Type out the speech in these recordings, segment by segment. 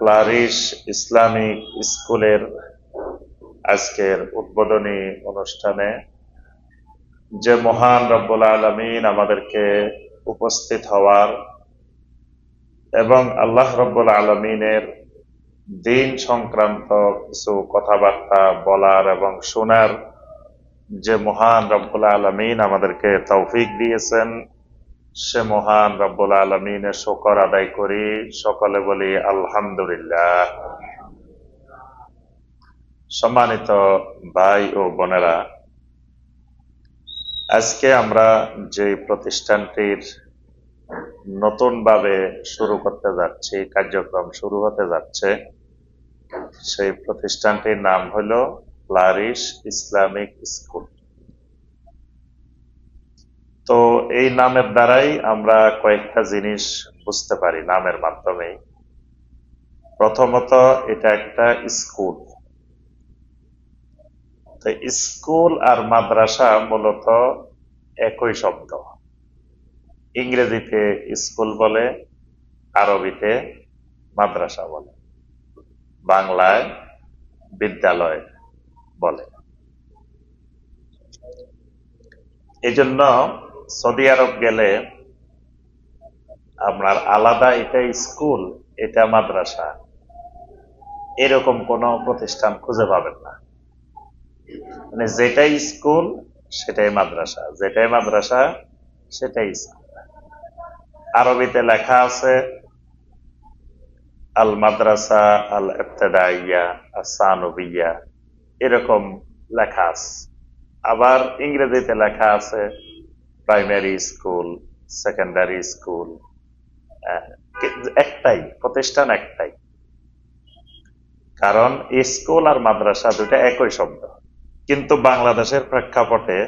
ক্লারিশ Islamic স্কুলের আজকের উদ্বোধনী অনুষ্ঠানে যে মহান রব্বুল আলামিন আমাদেরকে উপস্থিত হওয়ার এবং আল্লাহ রব্বুল আলামিনের দিন সংক্রান্ত কিছু কথাবার্তা বলার এবং শোনার যে মহান রব্বুল আলামিন আমাদেরকে তৌফিক দিয়েছেন, সে মহান রব্বুল আলামিনের শুকর আদায় করি। সকলে বলি আলহামদুলিল্লাহ। সম্মানিত ভাই ও বোনেরা, আজকে আমরা যে প্রতিষ্ঠানটির নতুনভাবে শুরু করতে যাচ্ছি, কার্যক্রম শুরু হতে যাচ্ছে, সেই প্রতিষ্ঠানটির নাম হলো ক্লারিশ ইসলামিক স্কুল। তো এই নামের দ্বারাই আমরা কয়েকটা জিনিস বুঝতে পারি নামের মাধ্যমে। প্রথমত, এটা একটা স্কুল। তো স্কুল আর মাদ্রাসা মূলত একই শব্দ। ইংরেজিতে স্কুল বলে, আরবিতে মাদ্রাসা বলে, বাংলায় বিদ্যালয় বলে। এজন্য সৌদি আরব গেলে আপনার আলাদা এটা স্কুল, এটা মাদ্রাসা, এরকম কোন প্রতিষ্ঠান খুঁজে পাবেন না। মানে যেটাই স্কুল সেটাই মাদ্রাসা, যেটাই মাদ্রাসা সেটাই স্কুল। আরবিতে লেখা আছে আল মাদ্রাসা আল ইবতেদাইয়া আস-সানুবিয়া, এরকম লেখা আছে। আবার ইংরেজিতে লেখা আছে প্রাইমারি স্কুল, সেকেন্ডারি স্কুল। একটাই প্রতিষ্ঠান, একটাই। কারণ স্কুল আর মাদ্রাসা দুটা একই শব্দ। কিন্তু বাংলাদেশের প্রেক্ষাপটে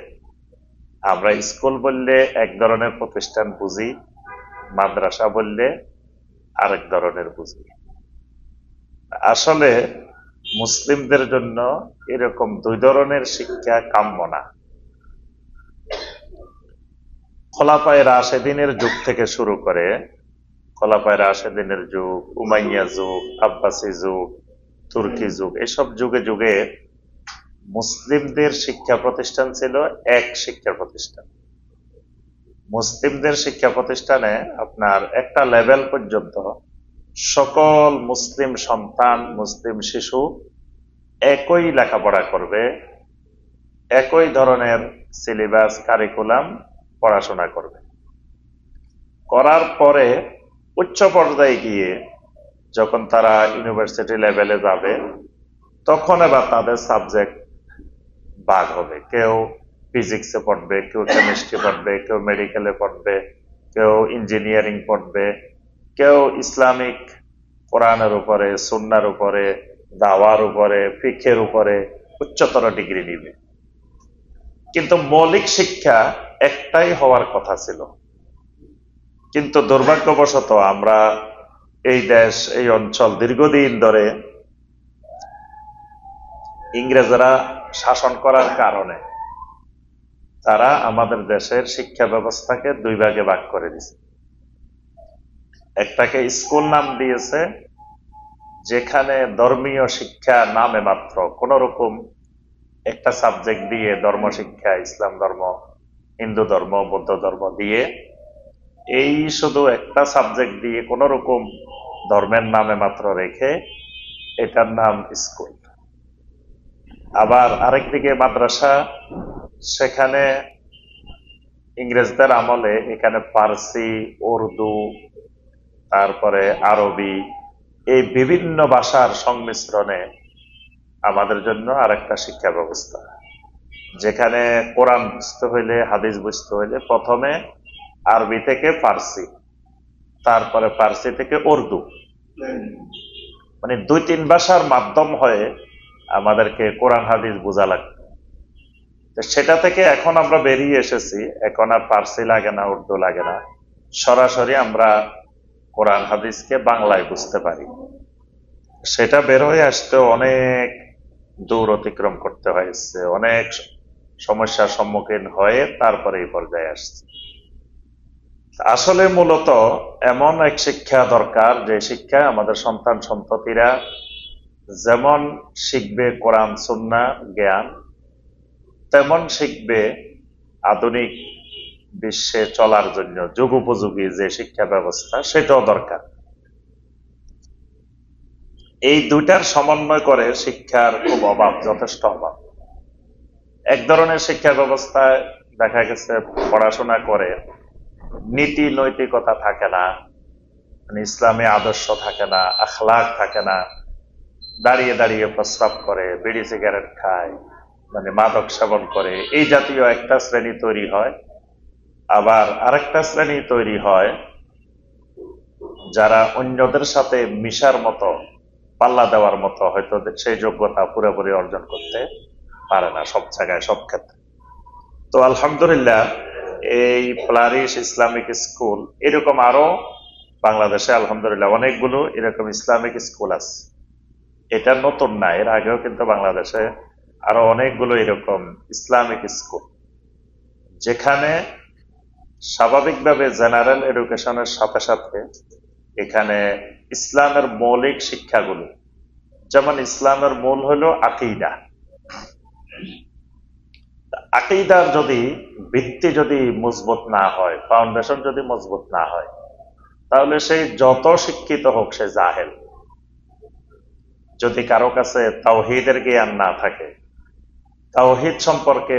আমরা স্কুল বললে এক ধরনের প্রতিষ্ঠান বুঝি, মাদ্রাসা বললে আরেক ধরনের বুঝি। আসলে মুসলিমদের জন্য এরকম দুই ধরনের শিক্ষা কাম্য না। খোলাফায়ে রাশেদিনের যুগ থেকে শুরু করে, খোলাফায়ে রাশেদিনের যুগ, উমাইয়া যুগ, আব্বাসী যুগ, তুর্কি যুগ, এসব যুগে যুগে মুসলিমদের শিক্ষা প্রতিষ্ঠান ছিল এক শিক্ষা প্রতিষ্ঠান। মুসলিমদের শিক্ষা প্রতিষ্ঠানে আপনার একটা লেভেল পর্যন্ত সকল মুসলিম সন্তান, মুসলিম শিশু একই লেখাপড়া করবে, একই ধরনের সিলেবাস, কারিকুলাম পড়াশোনা করবে। করার পরে উচ্চ পর্যায়ে গিয়ে যখন তারা ইউনিভার্সিটি লেভেলে যাবে, তখন এবার তাদের সাবজেক্ট ভাগ হবে। কেউ ফিজিক্সে পড়বে, কেউ কেমিস্ট্রি পড়বে, কেউ মেডিকেলে পড়বে, কেউ ইঞ্জিনিয়ারিং পড়বে, কেউ ইসলামিক কোরআনের উপরে, সুন্নার উপরে, দাওয়ার উপরে, ফিকহের উপরে উচ্চতর ডিগ্রি নিবে। কিন্তু মৌলিক শিক্ষা একটাই হওয়ার কথা ছিল। কিন্তু দুর্ভাগ্যবশত আমরা এই দেশ, এই অঞ্চল দীর্ঘদিন ধরে ইংরেজরা শাসন করার কারণে তারা আমাদের দেশের শিক্ষা ব্যবস্থাকে দুই ভাগে ভাগ করে দিয়েছে। একটাকে স্কুল নাম দিয়েছে, যেখানে ধর্মীয় শিক্ষা নামে মাত্র কোন রকম একটা সাবজেক্ট দিয়ে ধর্ম শিক্ষা, ইসলাম ধর্ম, হিন্দু ধর্ম, বৌদ্ধ ধর্ম দিয়ে, এই শুধু একটা সাবজেক্ট দিয়ে কোন রকম ধর্মের নামে মাত্র রেখে এটার নাম স্কুল। আবার আরেকদিকে মাদ্রাসা, সেখানে ইংরেজদের আমলে এখানে ফার্সি, উর্দু, তারপরে আরবি, এই বিভিন্ন ভাষার সংমিশ্রণে আমাদের জন্য আরেকটা শিক্ষা ব্যবস্থা, যেখানে কোরআন বুঝতে হইলে, হাদিস বুঝতে হইলে প্রথমে আরবি থেকে ফার্সি, তারপরে ফার্সি থেকে উর্দু, মানে দুই তিন ভাষার মাধ্যম হয়ে আমাদেরকে কোরআন হাদিস বোঝা লাগবে। সেটা থেকে এখন আমরা বেরিয়ে এসেছি, এখন আর ফার্সি লাগে না, উর্দু লাগে না, সরাসরি আমরা কোরআন হাদিসকে বাংলায় বুঝতে পারি। সেটা বের হয়ে আসতে অনেক দূর অতিক্রম করতে হয়েছে, অনেক সমস্যার সম্মুখীন হয়ে তারপরে এই পর্যায়ে আসছে। আসলে মূলত এমন এক শিক্ষা দরকার যে শিক্ষায় আমাদের সন্তান সন্ততিরা যেমন শিখবে কোরআন সুন্নাহ জ্ঞান, তেমন শিখবে আধুনিক বিশ্বে চলার জন্য যুগোপযোগী যে শিক্ষা ব্যবস্থা, সেটাও দরকার। এই দুইটার সমন্বয় করে শিক্ষার খুব অভাব, যথেষ্ট অভাব। এক ধরনের শিক্ষা ব্যবস্থায় দেখা গেছে পড়াশোনা করে নীতি নৈতিকতা থাকে না, মানে ইসলামী আদর্শ থাকে না, আখলাক থাকে না, দাঁড়িয়ে দাঁড়িয়ে প্রস্রাব করে, বিড়ি সিগারেট খায়, মানে মাদক সেবন করে, এই জাতীয় একটা শ্রেণী তৈরি হয়। আবার আরেকটা শ্রেণী তৈরি হয় যারা অন্যদের সাথে মিশার মতো, পাল্লা দেওয়ার মতো হয়তো সেই যোগ্যতা পুরোপুরি অর্জন করতে পারে না সব জায়গায় সব ক্ষেত্রে। তো আলহামদুলিল্লাহ, এই ফ্লারিশ ইসলামিক স্কুল এরকম আরো বাংলাদেশে আলহামদুলিল্লাহ অনেকগুলো এরকম ইসলামিক স্কুল আছে। এটা নতুন না, এর আগেও কিন্তু বাংলাদেশে আরো অনেকগুলো এরকম ইসলামিক স্কুল, যেখানে স্বাভাবিকভাবে জেনারেল এডুকেশনের সাথে সাথে এখানে ইসলামের মৌলিক শিক্ষাগুলো, যেমন ইসলামের মূল হলো আকীদা। আকীদার যদি ভিত্তি যদি মজবুত না হয়, ফাউন্ডেশন যদি মজবুত না হয়, তাহলে সেই যত শিক্ষিত হোক সে জাহেল। যদি কারো কাছে তাওহীদের জ্ঞান না থাকে, তাওহীদ সম্পর্কে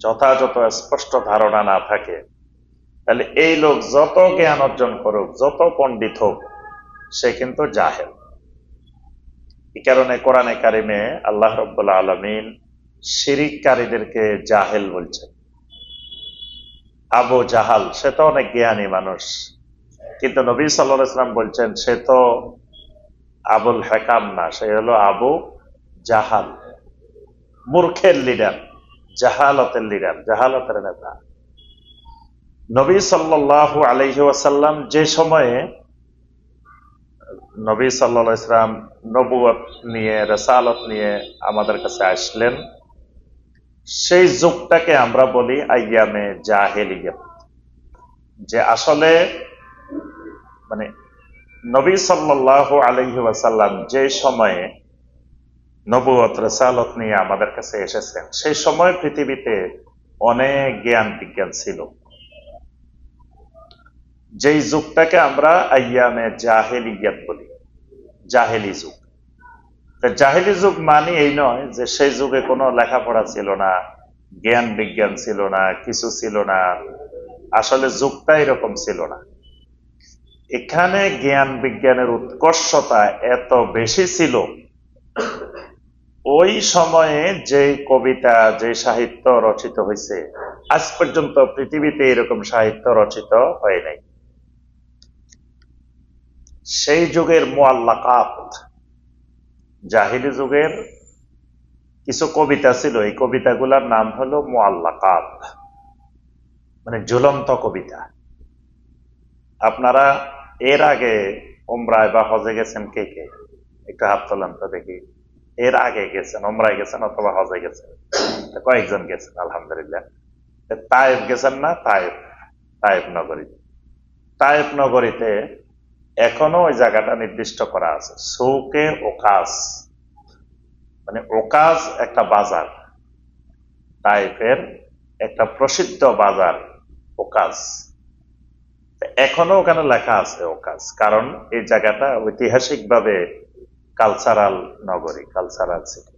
যথাযথ স্পষ্ট ধারণা না থাকে, তাহলে এই লোক যত জ্ঞান অর্জন করুক, যত পণ্ডিত হোক, সে কিন্তু জাহেল। এই কারণে কোরআনে কারিমে আল্লাহ রাব্বুল আলামিন শিরিককারীদেরকে জাহেল বলছেন। আবু জাহাল সে তো অনেক জ্ঞানী মানুষ, কিন্তু নবী সাল্লাল্লাহু আলাইহি ওয়াসাল্লাম বলছেন সে তো আবুল হেকাম না, সে হলো আবু জাহাল, মূর্খের লিডার, জাহালতের লিডার, জাহালতের নেতা। নবী সাল্লাল্লাহু আলাইহি ওয়াসাল্লাম যে সময়ে নবী সাল্লাল্লাহু আলাইহি ওয়াসাল্লাম নবুয়ত নিয়ে, রিসালাত নিয়ে আমাদের কাছে আসলেন, সেই যুগটাকে আমরা বলি আইয়ামে জাহেলিয়্যাত। যে আসলে মানে নবী সাল্লাল্লাহু আলাইহি ওয়াসাল্লাম যে সময়ে নবুয়ত রিসালাত নিয়ে আমাদের কাছে এসেছেন, সেই সময় পৃথিবীতে অনেক জ্ঞান বিজ্ঞান ছিল। যেই যুগটাকে আমরা আইয়ামে জাহেলিয়্যাত বলি, জাহেলি যুগ। জাহেলি যুগ মানে এই নয় যে সেই যুগে কোনো লেখাপড়া ছিল না, জ্ঞান বিজ্ঞান ছিল না, কিছু ছিল না। আসলে যুগটা এরকম ছিল না। এখানে জ্ঞান বিজ্ঞানের উৎকর্ষতা এত বেশি ছিল, ওই সময়ে যে কবিতা, যে সাহিত্য রচিত হয়েছে, আজ পর্যন্ত পৃথিবীতে এরকম সাহিত্য রচিত হয় নাই। সেই যুগের মুআল্লাকাত, জাহিলি যুগের কিছু কবিতা ছিল, এই কবিতাগুলোর নাম হলো মুআল্লাকাত, মানে ঝুলন্ত কবিতা। আপনারা এর আগে উমরায় বা হজে গেছেন কে কে? একটু হাত তোলেন তো দেখি। এর আগে গেছেন, উমরায় গেছেন অথবা হজে গেছেন? কয়েকজন গেছেন আলহামদুলিল্লাহ। তায়েফ গেছেন না? তায়েফ, তায়েফ নগরী। তায়েফ নগরীতে এখনো ওই জায়গাটা নির্দিষ্ট করা আছে, সৌকে ওকাজ, মানে ওকাজ একটা বাজার, তায়েফের একটা প্রসিদ্ধ বাজার ওকাজ। এখনো ওখানে লেখা আছে ওকাজ, কারণ এই জায়গাটা ঐতিহাসিকভাবে কালচারাল নগরী, কালচারাল সিটি।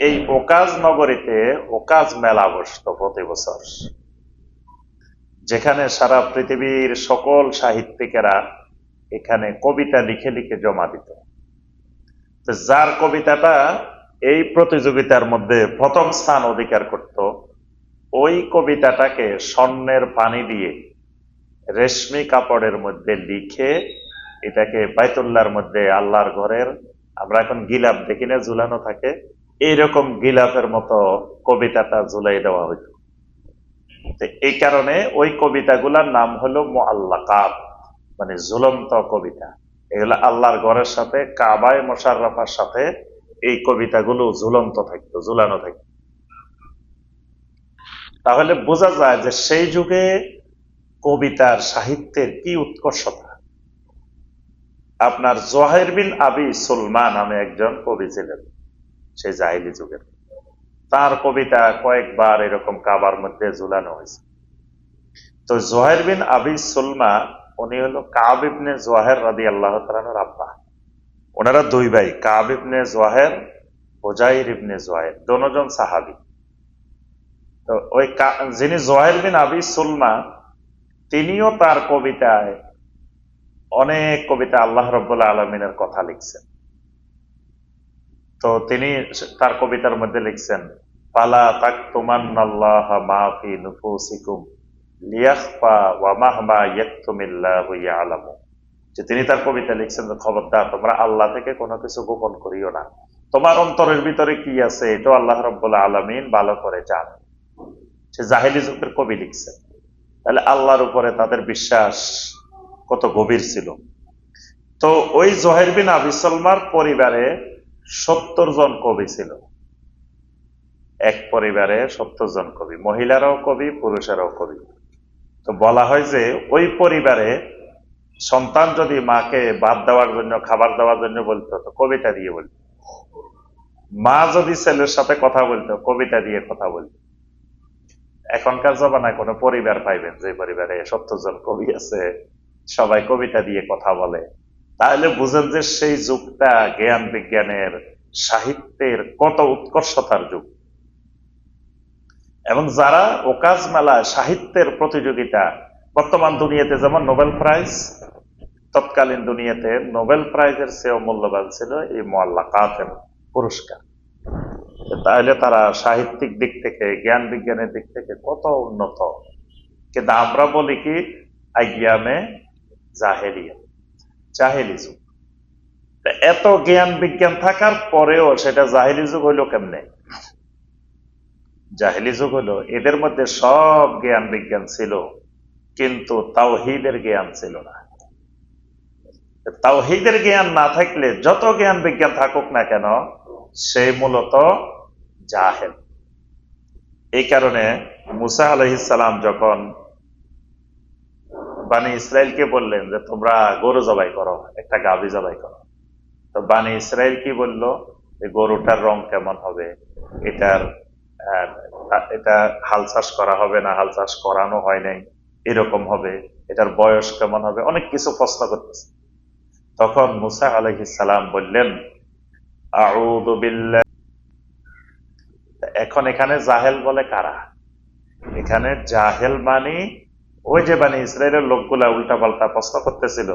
এই ওকাজ নগরীতে ওকাজ মেলা বসতো প্রতি বছর, যেখানে সারা পৃথিবীর সকল সাহিত্যিকেরা এখানে কবিতা লিখে লিখে জমা দিত। যার কবিতাটা এই প্রতিযোগিতার মধ্যে প্রথম স্থান অধিকার করত, ওই কবিতাটাকে স্বর্ণের পানি দিয়ে রেশমি কাপড়ের মধ্যে লিখে এটাকে বাইতুল্লাহর মধ্যে, আল্লাহর ঘরের, আমরা এখন গিলাফ দেখি না ঝুলানো থাকে, এইরকম গিলাফের মতো কবিতাটা ঝুলাই দেওয়া হইত। এই কারণে ওই কবিতাগুলার নাম হলো মুআল্লাকাত, মানে ঝুলন্ত কবিতা। এগুলো আল্লাহর ঘরের সাথে, কাবায়ে মুশাররফার সাথে এই কবিতাগুলো ঝুলন্ত থাকতো, ঝুলানো থাকতো। তাহলে বোঝা যায় যে সেই যুগে কবিতার সাহিত্যের কি উৎকর্ষতা। আপনার জোহাইর বিন আবি সুলমা নামে একজন কবি ছিলেন সেই জাহিলি যুগের। তার কবিতা কয়েকবার এরকম কাবার মধ্যে ঝুলানো হয়েছে। তো জোহাইর বিন আবি সুলমা উনি হলো কাব ইবনে জোহার রাদিয়াল্লাহু তাআলার আব্বা। ওনারা দুই ভাই, কাব ইবনে জোহার, হুজাইর ইবনে জোহার, দোনোজন সাহাবী। তো ওই যিনি জোহাইর বিন আবি সুলমা, তিনিও তার কবিতায় অনেক কবিতা আল্লাহ রাব্বুল আলামিনের কথা লিখছেন। তো তিনি তার কবিতার মধ্যে লিখছেন, ফালা তাকতুমান্নাল্লাহা মা ফি নুফুসিকুম লিয়াখফা ওয়া মাহমা ইয়াকতুমিল্লাহু ইয়ালামু। যে তিনি তার কবিতা লিখছেন যে খবরদার তোমরা আল্লাহ থেকে কোনো কিছু গোপন করিও না, তোমার অন্তরের ভিতরে কি আছে এটা আল্লাহ রাব্বুল আলামিন ভালো করে জানেন। সে জাহেলি যুগের কবি লিখছেন। তাহলে আল্লাহর উপরে তাদের বিশ্বাস কত গভীর ছিল। তো ওই জোহাইর বিন আবি সুলমার পরিবারে 70 জন কবি ছিল। এক পরিবারে 70 জন কবি, মহিলারাও কবি, পুরুষেরাও কবি। তো বলা হয় যে ওই পরিবারে সন্তান যদি মাকে ভাত দেওয়ার জন্য, খাবার দেওয়ার জন্য বলতো তো কবিতা দিয়ে বলতো। মা যদি ছেলের সাথে কথা বলতো কবিতা দিয়ে কথা বলতো। এখনকার জমানায় কোনো পরিবার পাইবেন যে পরিবারে 70 জন কবি আছে, সবাই কবিতা দিয়ে কথা বলে? তাহলে বুঝেন যে সেই যুগটা জ্ঞান বিজ্ঞানের, সাহিত্যের কত উৎকর্ষতার যুগ। এবং যারা ওকাজ মেলায় সাহিত্যের প্রতিযোগিতা, বর্তমান দুনিয়াতে যেমন নোবেল প্রাইজ, তৎকালীন দুনিয়াতে নোবেল প্রাইজের চেয়েও মূল্যবান ছিল এই মুআল্লাকাতের পুরস্কার। তাহলে তারা সাহিত্যিক দিক থেকে, জ্ঞান বিজ্ঞানের দিক থেকে কত উন্নত। কিন্তু আমরা বলি কি আইয়ামে জাহেলিয়া, জাহেলি যুগ। এত জ্ঞান বিজ্ঞান থাকার পরেও সেটা জাহেলি যুগ হইল কেমনে? জাহেলি যুগ হলো এদের মধ্যে সব জ্ঞান বিজ্ঞান ছিল, কিন্তু তাওহীদের জ্ঞান ছিল না। তাওহীদের জ্ঞান না থাকলে যত জ্ঞান বিজ্ঞান থাকুক না কেন, সে মূলত জাহেল। এই কারণে মুসা আলাইহিস সালাম যখন বানি ইসরায়েলকে বললেন যে তোমরা গরু জবাই করো, একটা গাভী জবাই করো, তো বানি ইসরায়েল কি বলল? গরুটার রং কেমন হবে, এটার এটা হাল চাষ করা হবে না হাল চাষ করানো হয় নাই, এরকম হবে, এটার বয়স কেমন হবে, অনেক কিছু প্রশ্ন করতেছে। তখন মুসা আলাইহিস সালাম বললেন আউযু বিল্লাহ। এখন এখানে জাহেল বলে কারা? এখানে জাহেল মানে ওই যে বানি ইসরায়েলের লোকগুলা উল্টাপাল্টা প্রশ্ন করতেছিল,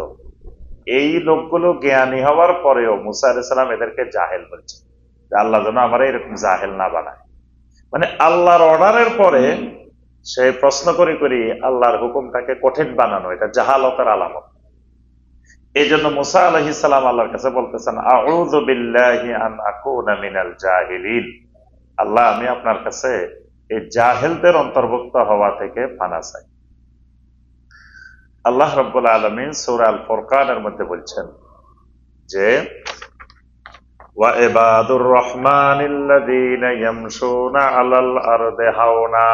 এই লোকগুলো জ্ঞানী হওয়ার পরেও মুসা আলাইহিস সালাম এদেরকে জাহেল বলছে। আল্লাহ যেন আমরা এরকম জাহেল না বানায়। মানে আল্লাহর অর্ডারের পরে সে প্রশ্ন করি করি আল্লাহর হুকুমটাকে কঠিন বানানো, এটা জাহালতের আলামত। এই জন্য মুসা আলাইহিস সালাম আল্লাহর কাছে বলতেছেন আউযু বিল্লাহি আন আকুনা মিনাল জাহিলিন। আল্লাহ আমি আপনার কাছে এই জাহেলদের অন্তর্ভুক্ত হওয়া থেকে পানা চাই। আল্লাহ রাব্বুল আলামিন সূরা আল ফুরকানের মধ্যে বলছেন যে ওয়া ইবাদুর রহমানিল্লাযীনা ইয়ামশুনা আলাল আরদি হাওনা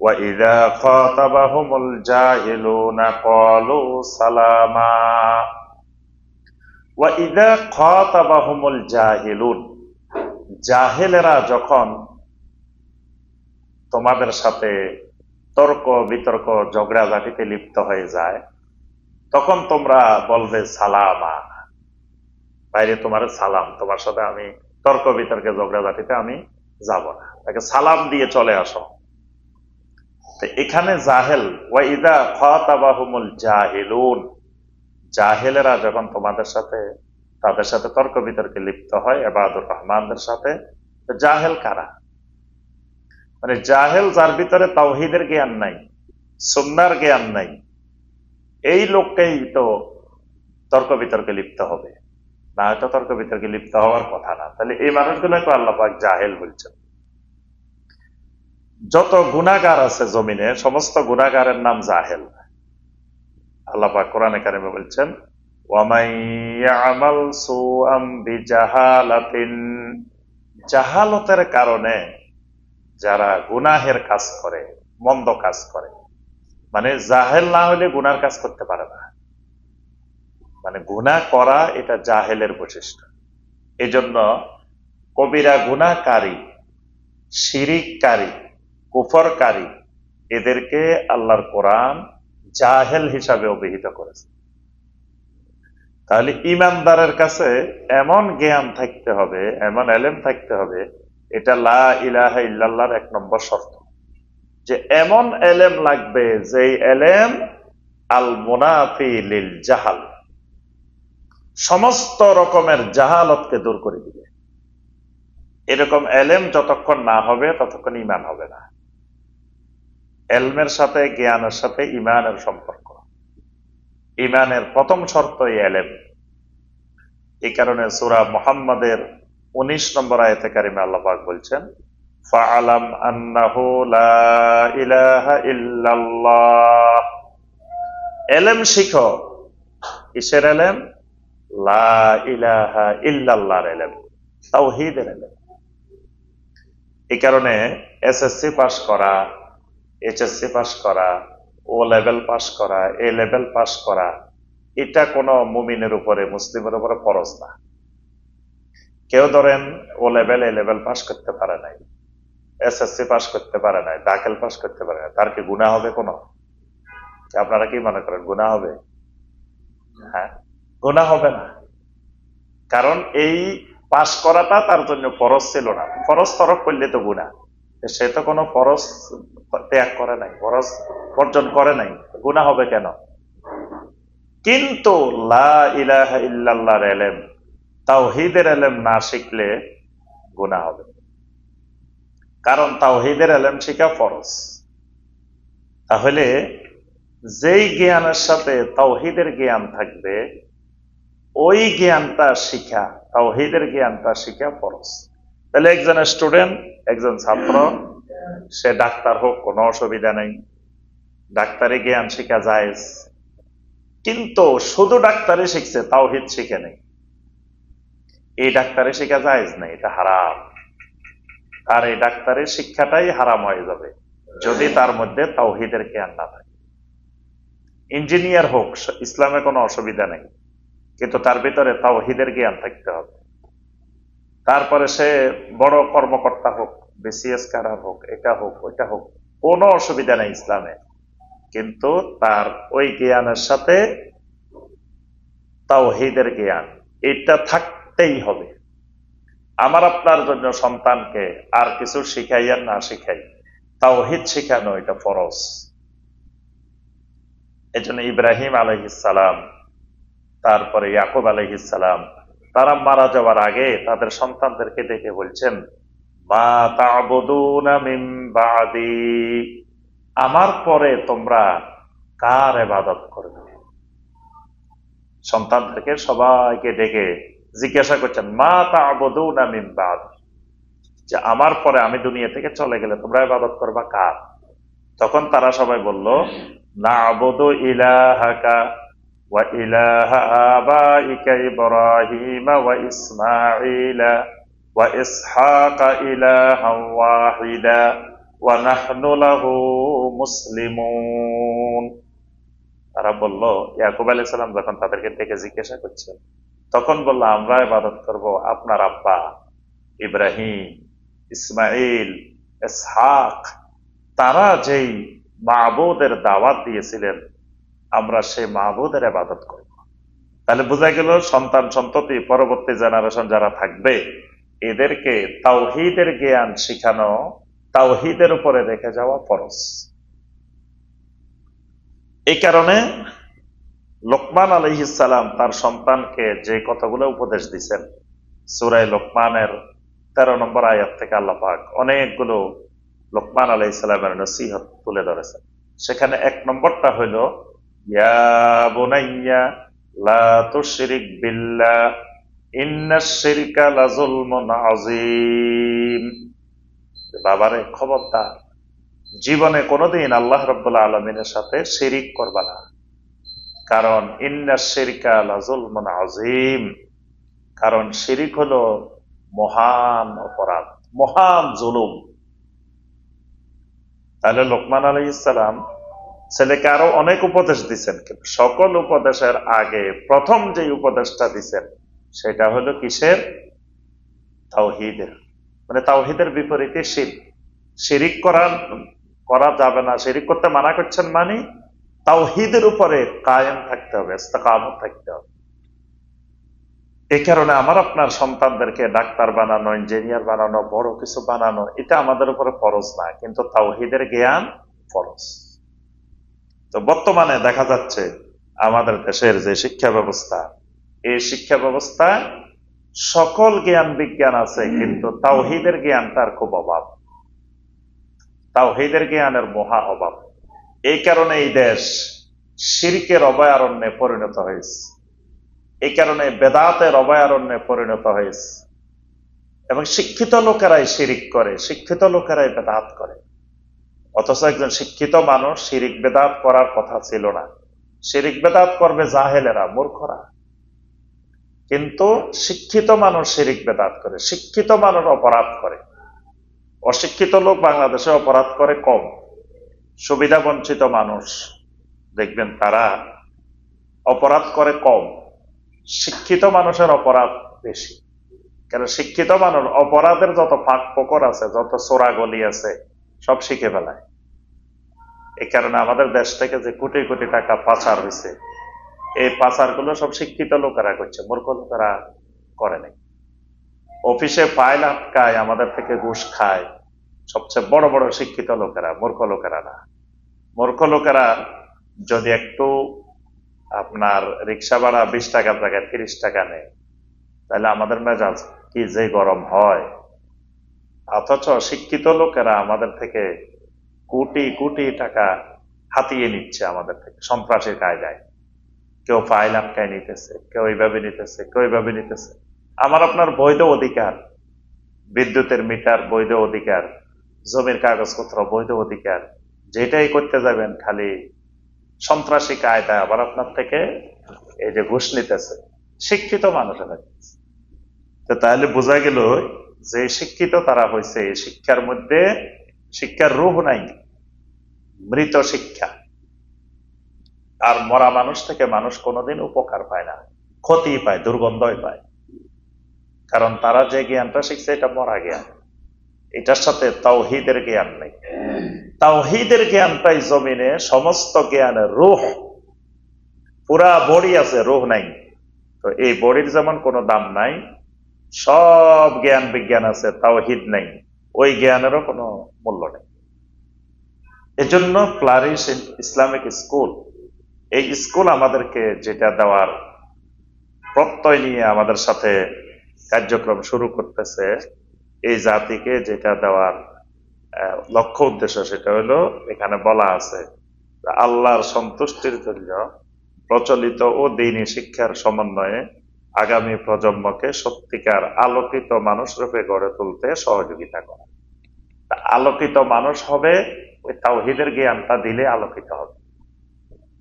ওয়া ইযা খাতাবাহুমুল জাহিলুনা ক্বালু সালামা। ওয়া ইযা খাতাবাহুমুল জাহিলুন, জাহেলেরা যখন তোমাদের সাথে তর্ক বিতর্ক ঝগড়াঝাটিতে লিপ্ত হয়ে যায়, তখন তোমরা বলবে সালামা, বাইরে তোমার সালাম, তোমার সাথে আমি তর্ক বিতর্কে ঝগড়াঝাটিতে আমি যাব না, তাকে সালাম দিয়ে চলে আসো। এখানে জাহেল ওয়া ইযা খাতাবাহুমুল জাহিলুন, জাহেলেরা যখন তোমাদের সাথে, তাদের সাথে তর্ক বিতর্কে লিপ্ত হয় ইবাদুর রহমানদের সাথে। জাহেল কারা? মানে জাহেল যার ভিতরে তাওহীদের জ্ঞান নাই, সুন্নাহর জ্ঞান নাই, এই লোককেই তো তর্ক বিতর্কে লিপ্ত হবে, না হয়তো তর্ক বিতর্কে লিপ্ত হওয়ার কথা না। তাহলে এই মানুষগুলোকে আল্লাহ পাক জাহেল বলছেন। যত গুনাহগার আছে জমিনে, সমস্ত গুনাহগারের নাম জাহেল। আল্লাহ পাক কোরআনে কারিমে বলছেন ওয়ামান ইয়ামাল সুআম বিজাহালাতিন, জাহালতের কারণে যারা গুনাহের কাজ করে, মন্দ কাজ করে, মানে জাহেল না হলে গুনার কাজ করতে পারে না। মানে গুনাহ করা এটা জাহেলের বৈশিষ্ট্য। এজন্য কবিরা গুনাহকারী, শিরিককারী, কুফরকারী এদেরকে আল্লাহর কোরআন জাহেল হিসাবে অভিহিত করেছে। তাহলে ইমানদারের কাছে এমন জ্ঞান থাকতে হবে, এমন এলেম থাকতে হবে, এটা লা ইলাহা ইল্লাল্লাহর 1 নম্বর শর্ত, যে এমন এলেম লাগবে যে এলেম আল মুনাফি লিল জাহাল, সমস্ত রকমের জাহালতকে দূর করে দিবে। এরকম এলেম যতক্ষণ না হবে ততক্ষণ ঈমান হবে না। এলমের সাথে, জ্ঞানের সাথে ঈমানের সম্পর্ক। ঈমানের প্রথম শর্তই এলেম। এই কারণে সূরা মুহাম্মাদের 19 নম্বর আয়াতে কারিমে আল্লাহ পাক বলছেন, ফাআলাম আন্নাহু লা ইলাহা ইল্লাল্লাহ। এলেম শিখো। কিসের এলেম? লা ইলাহা ইল্লাল্লাহর এলেম, তাওহীদের এলেম। এই কারণে এসএসসি পাস করা, এইচএসসি পাস করা, ও লেভেল পাস করা, এ লেভেল পাস করা, এটা কোনো মুমিনের উপরে, মুসলিমের উপরে ফরজ না। কেউ ধরেন ও লেভেল, এ লেভেল পাস করতে পারে নাই, এসএসসি পাস করতে পারে নাই, দাখিল পাস করতে পারে নাই, তার কি গুনাহ হবে কোনো? আপনারা কি মনে করেন গুনাহ হবে? হ্যাঁ, গুনাহ হবে না। কারণ এই পাস করাটা তার জন্য ফরজ ছিল না। ফরজ তরক করলে তো গুনাহ। সে তো কোনো ফরজ ত্যাগ করে নাই, ফরজ বর্জন করে নাই, গুনাহ হবে কেন? কিন্তু লা ইলাহা ইল্লাল্লাহর এলেম, তাওহীদের এলেম না শিখলে গুনাহ হবে। কারণ তাওহীদের এলেম শিখা ফরজ। তাহলে যেই জ্ঞানের সাথে তাওহীদের জ্ঞান থাকবে, ওই জ্ঞানটা শিখা, তাওহীদের জ্ঞানটা শিখা ফরজ। তাহলে একজন স্টুডেন্ট, একজন ছাত্র, সে ডাক্তার হোক, কোনো অসুবিধা নেই, ডাক্তারি জ্ঞান শিখা জায়েজ। কিন্তু শুধু ডাক্তারি শিখছে, তাওহীদ শিখে নেই, এই ডাক্তারি শিখা জায়েজ নেই, এটা হারাম। আর এই ডাক্তারের শিক্ষাটাই হারাম হয়ে যাবে যদি তার মধ্যে তাওহীদের জ্ঞান না থাকে। ইঞ্জিনিয়ার হোক, ইসলামে কোনো অসুবিধা নেই, কিন্তু তার ভিতরে তাওহীদের জ্ঞান থাকতে হবে। তারপরে সে বড় কর্মকর্তা হোক, বিসিএস কারার হোক, এটা হোক, ওইটা হোক, কোনো অসুবিধা নেই ইসলামে, কিন্তু তার ওই জ্ঞানের সাথে তাওহীদের জ্ঞান এটা থাকতেই হবে। আমার আপনার জন্য সন্তানকে আর কিছু শিখাই আর না শিখাই, তাওহীদ শিখানো এটা ফরজ। এজন্য ইব্রাহিম আলাইহিস সালাম, তারপরে ইয়াকুব আলাইহিস সালাম, তারা মারা যাওয়ার আগে তাদের সন্তানদেরকে ডেকে বলছেন, মা তা'বুদুনা মিন বা'দি, আমার পরে তোমরা কার ইবাদত করবে? সন্তানদেরকে সবাইকে ডেকে জিজ্ঞাসা করছেন, মা তা'বুদুনা মিন বা'দি, যে আমার পরে আমি দুনিয়া থেকে চলে গেলে তোমরা ইবাদত করবা কার? তখন তারা সবাই বলল, না'বুদু ইলাহাকা ওয়া ইলাহা আবাইকা ইব্রাহিম ওয়া ইসমাঈলা ওয়া ইসহাকা ইলাহান ওয়াহিদা ওয়া নাহনু লাহু মুসলিমুন। তারা বলল, ইয়াকুব আলাইহিস সালাম যখন তাদেরকে ডেকে জিজ্ঞাসা করছেন, তখন বলল, আমরা ইবাদত করব আপনার আব্বা ইব্রাহিম, ইসমাইল, ইসহাক, তারা যেই মাবুদের দাওয়াত দিয়েছিলেন, আমরা সেই মাবুদের ইবাদত করব। তাহলে বোঝা গেল সন্তান সন্ততি, পরবর্তী জেনারেশন যারা থাকবে, এদেরকে তাওহীদের জ্ঞান শিখানো, তাওহীদের উপরে রেখে যাওয়া ফরজ। এই কারণে লোকমান আলাইহিস সালাম তার সন্তানকে যে কথাগুলো উপদেশ দিচ্ছেন, সূরা লোকমানের 13 নম্বর আয়াত থেকে আল্লাহ পাক অনেকগুলো লোকমান আলাইহিস সালামের নসিহত তুলে ধরেছেন। সেখানে 1 নম্বরটা হইল, ইয়া বুনাইয়া লা তুশরিক বিল্লাহ ইন্নাশ শিরকা লাযুলমুন আযীম। বাবারে খবরদার, জীবনে কোনোদিন আল্লাহ রাব্বুল আলামিনের সাথে শিরিক করবা না, কারণ ইন্নাশ শিরকা লাযুলমুন আযীম, কারণ শিরিক হলো মহান অপরাধ, মহান জুলুম। তাহলে লোকমান আলাইহিস সালাম ছেলেকে আরো অনেক উপদেশ দিচ্ছেন, কিন্তু সকল উপদেশের আগে প্রথম যে উপদেশটা দিচ্ছেন সেটা হলো কিসের? তাওহীদের। মানে তাওহীদের বিপরীতে শিরক। শিরিক করা যাবে না, শিরিক করতে মানা করছেন, মানে তাওহীদের উপরে কায়েম থাকতে হবে, ইস্তেকামত থাকতে হবে। এই কারণে আমার আপনার সন্তানদেরকে ডাক্তার বানানো, ইঞ্জিনিয়ার বানানো, বড় কিছু বানানো, এটা আমাদের উপরে ফরজ না, কিন্তু তাওহীদের জ্ঞান ফরজ। তো বর্তমানে দেখা যাচ্ছে আমাদের দেশের যে শিক্ষা ব্যবস্থা, এই শিক্ষা ব্যবস্থায় সকল জ্ঞান বিজ্ঞান আছে, কিন্তু তাওহীদের জ্ঞানটার খুব অভাব, তাওহীদের জ্ঞানের মহা অভাব। এই কারণে এই দেশ শিরকের অভয়ারণ্যে পরিণত হয়েছে, এই কারণে বেদাতের অভয়ারণ্যে পরিণত হয়েছে, এবং শিক্ষিত লোকেরাই শিরিক করে, শিক্ষিত লোকেরাই বেদাত করে। অথচ একজন শিক্ষিত মানুষ শিরিক বেদাত করার কথা ছিল না। শিরিক বেদাত করবে জাহেলেরা, মূর্খরা, কিন্তু শিক্ষিত মানুষ শিরিক বেদাত করে, শিক্ষিত মানুষ অপরাধ করে। অশিক্ষিত লোক বাংলাদেশে অপরাধ করে কম, সুবিধা বঞ্চিত মানুষ দেখবেন তারা অপরাধ করে কম, শিক্ষিত মানুষের অপরাধ বেশি। কারণ শিক্ষিত মানুষ অপরাধের যত ফাঁক ফোকর আছে, যত চোরাগলি আছে, সব শিখে ফেলায়। এই কারণে আমাদের দেশ থেকে যে কোটি কোটি টাকা পাচার হয়েছে, এই পাচার গুলো সব শিক্ষিত লোকেরা করছে, মূর্খ লোকেরা করে নাই। অফিসে ফাইল আটকায়, আমাদের থেকে ঘুষ খায় সবচেয়ে বড় বড় শিক্ষিত লোকেরা, মূর্খ লোকেরা না। মূর্খ লোকেরা যদি একটু আপনার রিক্সা ভাড়া 20 টাকার জায়গায় 30 টাকা নেয়, তাহলে আমাদের মেজাজ কি যে গরম হয়। অথচ শিক্ষিত লোকেরা আমাদের থেকে কোটি কোটি টাকা হাতিয়ে নিচ্ছে, আমাদের থেকে সন্ত্রাসের কায়দায়। কেউ ফাইল আটকায় নিতেছে, কেউ এইভাবে নিতেছে, কেউ এইভাবে নিতেছে। আমার আপনার বৈধ অধিকার, বিদ্যুতের মিটার বৈধ অধিকার, জমির কাগজপত্র বৈধ অধিকার, যেটাই করতে যাবেন খালি সন্ত্রাসী কায়দা আবার আপনার থেকে এই যে ঘুষ নিতেছে শিক্ষিত মানুষেরা। তো তাহলে বোঝা গেল যে শিক্ষিত তারা হয়েছে, শিক্ষার মধ্যে শিক্ষার রূহ নাই, মৃত শিক্ষা। আর মরা মানুষ থেকে মানুষ কোনোদিন উপকার পায় না, ক্ষতি পায়, দুর্গন্ধই পায়। কারণ তারা যে জ্ঞানটা শিখছে এটা মরা জ্ঞান, এটার সাথে তাওহীদের জ্ঞান নেই। তাওহীদের জ্ঞানটাই জমিনে সমস্ত জ্ঞানের রূহ। পুরা বডি আছে, রূহ নাই। তো এই বডির যেমন কোনো দাম নাই, সব জ্ঞান বিজ্ঞান আছে, তাওহীদ নাই, ওই জ্ঞানেরও কোনো মূল্য নেই। এজন্য ফ্লারিশ ইসলামিক স্কুল, এই স্কুল আমাদেরকে যেটা দেওয়ার প্রত্যয় নিয়ে আমাদের সাথে কার্যক্রম শুরু করতেছে, এই জাতিকে যেটা দেওয়ার লক্ষ্য উদ্দেশ্য, সেটা হলো এখানে বলা আছে আল্লাহর সন্তুষ্টির জন্য প্রচলিত ও দ্বীনি শিক্ষার সমন্বয়ে আগামী প্রজন্মকে সত্যিকার আলোকিত মানুষ রূপে গড়ে তুলতে সহযোগিতা করা। আলোকিত মানুষ হবে ওই তাওহীদের জ্ঞানটা দিলে আলোকিত হবে।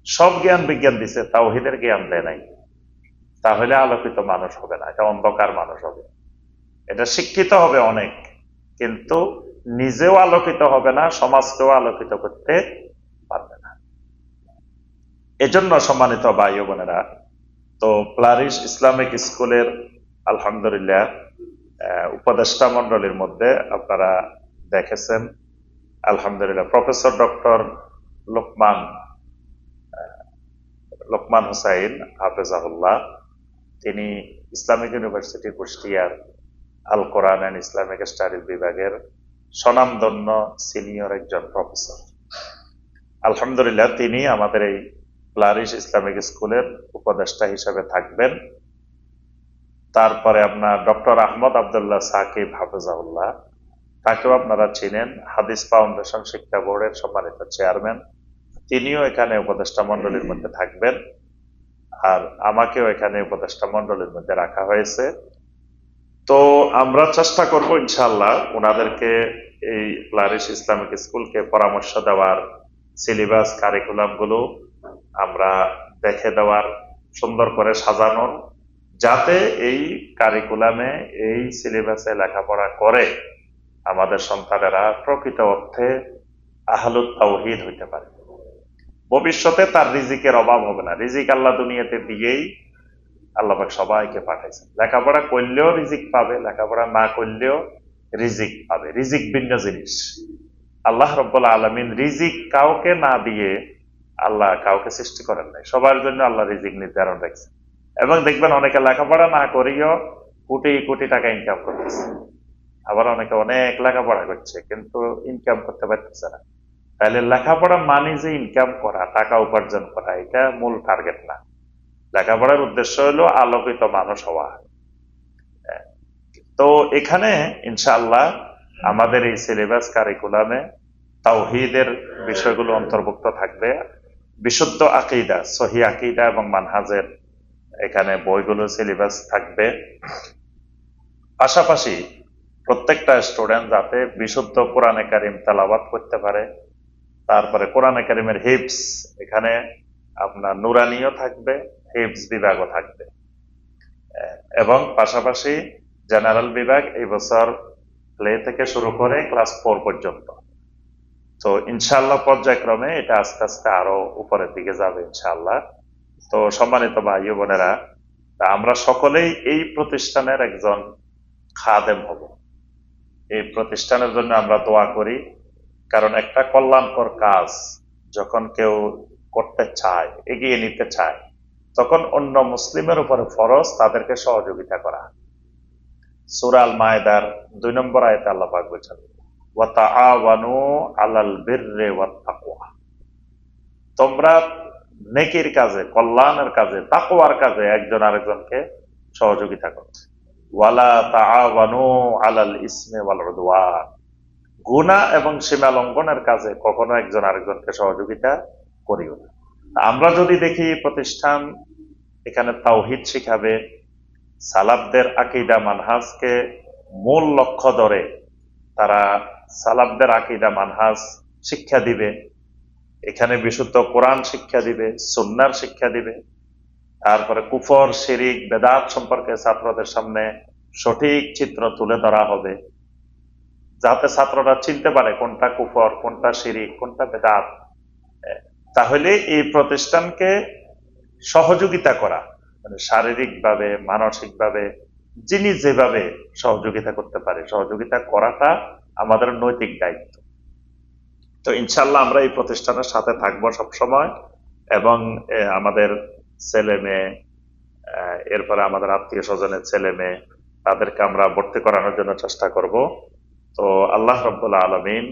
সব জ্ঞান বিজ্ঞান দিছে, তাওহীদের জ্ঞান দেয় নাই, তাহলে আলোকিত মানুষ হবে না, এটা অন্ধকার মানুষ হবে। এটা শিক্ষিত হবে অনেক, কিন্তু নিজেও আলোকিত হবে না, সমাজকেও আলোকিত করতে পারবে না। এজন্য সম্মানিত ভাই ও বোনেরা, তো ফ্লারিশ ইসলামিক স্কুলের আলহামদুলিল্লাহ উপদেষ্টা মন্ডলীর মধ্যে আপনারা দেখেছেন, আলহামদুলিল্লাহ প্রফেসর ডক্টর লোকমান হুসাইন হাফেজাহুল্লাহ, তিনি ইসলামিক ইউনিভার্সিটি কুষ্টিয়ার আল কোরআন এন্ড ইসলামিক স্টাডিজ বিভাগের স্বনামধন্য সিনিয়র একজন প্রফেসর। আলহামদুলিল্লাহ তিনি আমাদের এই ফ্লারিশ ইসলামিক স্কুলের উপদেষ্টা হিসেবে থাকবেন। তারপরে আপনার ডক্টর আহমদ আবদুল্লাহ সাকিব হাফেজাহুল্লাহ, তাকেও আপনারা চিনেন, হাদিস ফাউন্ডেশন শিক্ষা বোর্ডের সম্মানিত চেয়ারম্যান, তিনিও এখানে উপদেষ্টা মন্ডলীর মধ্যে থাকবেন। আর আমাকেও এখানে উপদেষ্টা মন্ডলীর মধ্যে রাখা হয়েছে। তো আমরা চেষ্টা করব ইনশাআল্লাহ ওনাদেরকে এই ফ্লারিশ ইসলামিক স্কুলকে পরামর্শ দেওয়ার, সিলেবাস কারিকুলাম গুলো আমরা দেখে দেওয়ার, সুন্দর করে সাজানোর, যাতে এই কারিকুলামে এই সিলেবাসে লেখাপড়া করে আমাদের সন্তানেরা প্রকৃত অর্থে আহলুত তাওহীদ হইতে পারে, ভবিষ্যতে তার রিজিকের অভাব হবে না। রিজিক আল্লাহ দুনিয়াতে দিয়েই আল্লাহ পাক সবাইকে পাঠাইছেন। লেখাপড়া করলেও রিজিক পাবে, লেখাপড়া না করলেও রিজিক পাবে। রিজিক ভিন্ন জিনিস। আল্লাহ রাব্বুল আলামিন রিজিক কাউকে না দিয়ে আল্লাহ কাউকে সৃষ্টি করেন নাই, সবার জন্য আল্লাহ রিজিক নির্ধারণ রাখছেন। এবং দেখবেন অনেকে লেখাপড়া না করেও কোটি কোটি টাকা ইনকাম করতেছে, আবার অনেকে অনেক লেখাপড়া করছে কিন্তু ইনকাম করতে পারতেছে না। তাহলে লেখাপড়া মানে যে ইনকাম করা, টাকা উপার্জন করা, এটা মূল টার্গেট না। লেখাপড়ার উদ্দেশ্য হলো আলোকিত মানুষ হওয়া। তো এখানে ইনশাআল্লাহ আমাদের এই সিলেবাস কারিকুলামে তাওহীদের বিষয়গুলো অন্তর্ভুক্ত থাকবে। বিশুদ্ধ আকীদা, সহি আকীদা এবং মানহাজের এখানে বইগুলো সিলেবাস থাকবে। পাশাপাশি প্রত্যেকটা স্টুডেন্ট যাতে বিশুদ্ধ কোরআনে কারিম তেলাওয়াত করতে পারে, তারপরে কোরআনে কারিমের হিফজ, এখানে আপনার নুরানিও থাকবে, হিফজ বিভাগও থাকবে, এবং পাশাপাশি জেনারেল বিভাগ এই বছর প্লে থেকে শুরু করে ক্লাস 4 পর্যন্ত। তো ইনশাআল্লাহ পর্যায়ক্রমে এটা আস্তে আস্তে আরো উপরের দিকে যাবে ইনশাআল্লাহ। তো সম্মানিত ভাই ও বোনেরা, তা আমরা সকলেই এই প্রতিষ্ঠানের একজন খাদেম হব। এই প্রতিষ্ঠানের জন্য আমরা দোয়া করি, কারণ একটা কল্যাণকর কাজ যখন কেউ করতে চায়, এগিয়ে নিতে চায়, তখন অন্য মুসলিমের উপরে ফরজ তাদেরকে সহযোগিতা করা। সূরা আল মায়েদার 2 নম্বর আয়াতে আল্লাহ পাক বলেছেন, ওয়া তাআওয়ানু আলাল বিররি ওয়াত তাকওয়া। তোমরা নেকির কাজে, কল্যাণের কাজে, তাকওয়ার কাজে একজন আরেকজনকে সহযোগিতা করো। ওয়ালা তাআওয়ানু আলাল ইসমি ওয়াল উদওয়ান। গুনাহ এবং সীমা লঙ্ঘনের কাজে কখনো একজন আরেকজনকে সহযোগিতা করিও না। আমরা যদি দেখি প্রতিষ্ঠান এখানে তাওহীদ শিখাবে, সালাফদের আকীদা মানহাজকে মূল লক্ষ্য ধরে তারা সালাফদের আকীদা মানহাজ শিক্ষা দিবে, এখানে বিশুদ্ধ কোরআন শিক্ষা দিবে, সুন্নাহর শিক্ষা দিবে, তারপরে কুফর, শিরিক, বেদাত সম্পর্কে ছাত্রদের সামনে সঠিক চিত্র তুলে ধরা হবে, যাতে ছাত্ররা চিনতে পারে কোনটা কুফর, কোনটা শিরিক, কোনটা বেদাত। তাহলে এই প্রতিষ্ঠানকে সহযোগিতা করা, মানে শারীরিকভাবে, মানসিকভাবে, যিনি যেভাবে সহযোগিতা করতে পারে, সহযোগিতা করাটা আমাদের নৈতিক দায়িত্ব। তো ইনশাল্লাহ আমরা এই প্রতিষ্ঠানের সাথে থাকবো সবসময়, এবং আমাদের ছেলে মেয়ে, এরপরে আমাদের আত্মীয় স্বজনের ছেলে মেয়ে, তাদেরকে আমরা ভর্তি করানোর জন্য চেষ্টা করব। তো আল্লাহ রাব্বুল আলামিন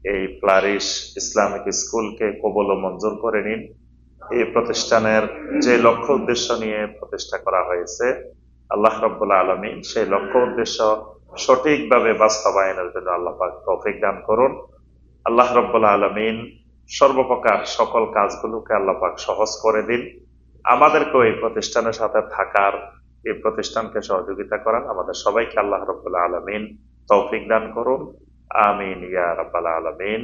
এই প্লারিশ ইসলামিক স্কুলকে কবুল ও মঞ্জুর করে নিন। এই প্রতিষ্ঠানের যে লক্ষ্য উদ্দেশ্য নিয়ে প্রতিষ্ঠা করা হয়েছে, আল্লাহ রাব্বুল আলামিন সেই লক্ষ্য উদ্দেশ্য সঠিকভাবে বাস্তবায়নের জন্য আল্লাহ পাক তৌফিক দান করুন। আল্লাহ রাব্বুল আলামিন সর্বপ্রকার সকল কাজগুলোকে আল্লাহ পাক সহজ করে দিন। আমাদেরকেও এই প্রতিষ্ঠানের সাথে থাকার, এই প্রতিষ্ঠানকে সহযোগিতা করান, আমাদের সবাইকে আল্লাহ রাব্বুল আলামিন তৌফিক দান করুন। আমিন ইয়া রাব্বাল আলামিন।